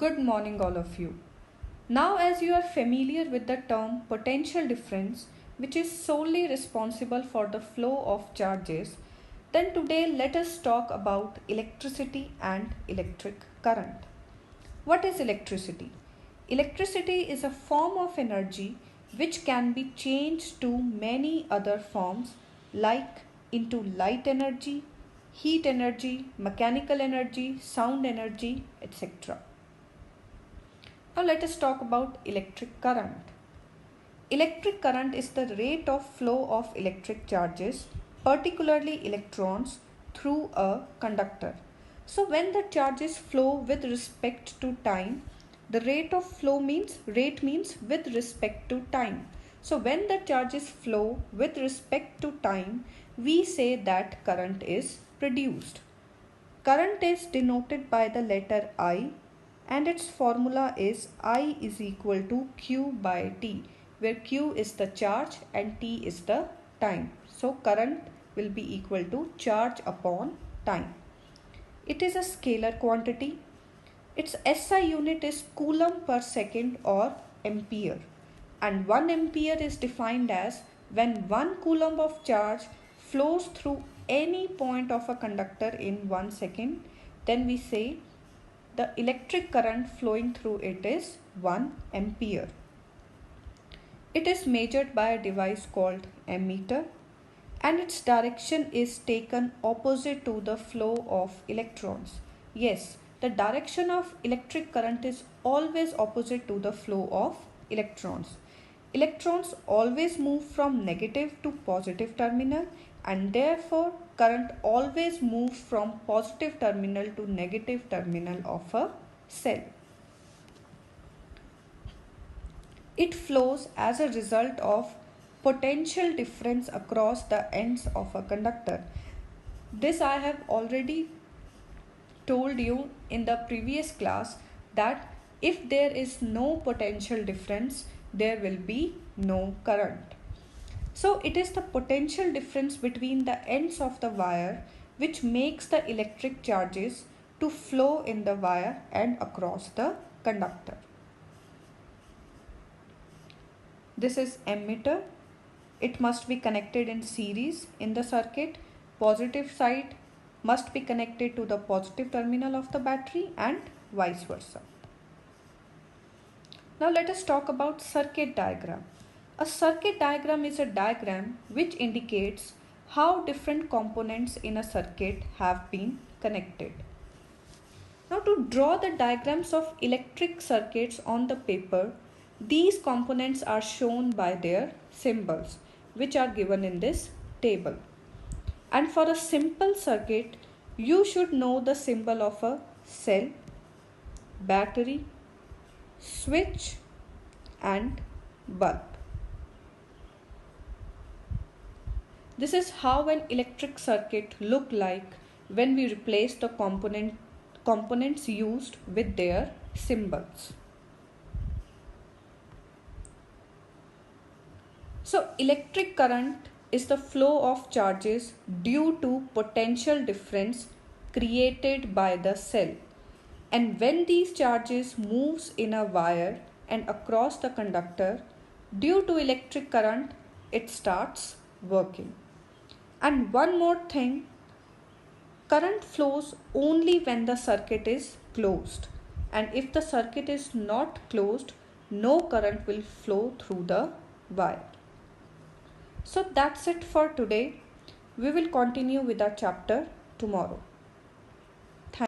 Good morning, all of you. Now, as you are familiar with the term potential difference, which is solely responsible for the flow of charges, then today let us talk about electricity and electric current. What is electricity? Electricity is a form of energy which can be changed to many other forms like into light energy, heat energy, mechanical energy, sound energy, etc. Now let us talk about electric current. Electric current is the rate of flow of electric charges, particularly electrons, through a conductor. So when the charges flow with respect to time, the rate of flow means with respect to time. So when the charges flow with respect to time, we say that current is produced. Current is denoted by the letter I and its formula is I is equal to Q by T, where Q is the charge and T is the time. So current will be equal to charge upon time. It is a scalar quantity. Its SI unit is coulomb per second or ampere, and 1 ampere is defined as when 1 coulomb of charge flows through any point of a conductor in 1 second, then we say the electric current flowing through it is 1 ampere. It is measured by a device called ammeter and its direction is taken opposite to the flow of electrons. Yes, the direction of electric current is always opposite to the flow of electrons. Electrons always move from negative to positive terminal and therefore current always moves from positive terminal to negative terminal of a cell. It flows as a result of potential difference across the ends of a conductor. This I have already told you in the previous class that if there is no potential difference, there will be no current. So it is the potential difference between the ends of the wire which makes the electric charges to flow in the wire and across the conductor. This is ammeter. It must be connected in series in the circuit. Positive side must be connected to the positive terminal of the battery and vice versa. Now let us talk about circuit diagram. A circuit diagram is a diagram which indicates how different components in a circuit have been connected. Now to draw the diagrams of electric circuits on the paper, these components are shown by their symbols which are given in this table. And for a simple circuit, you should know the symbol of a cell, battery, switch and bulb. This is how an electric circuit look like when we replace the components used with their symbols. So electric current is the flow of charges due to potential difference created by the cell. And when these charges moves in a wire and across the conductor, due to electric current, it starts working. And one more thing, current flows only when the circuit is closed. And if the circuit is not closed, no current will flow through the wire. So that's it for today. We will continue with our chapter tomorrow.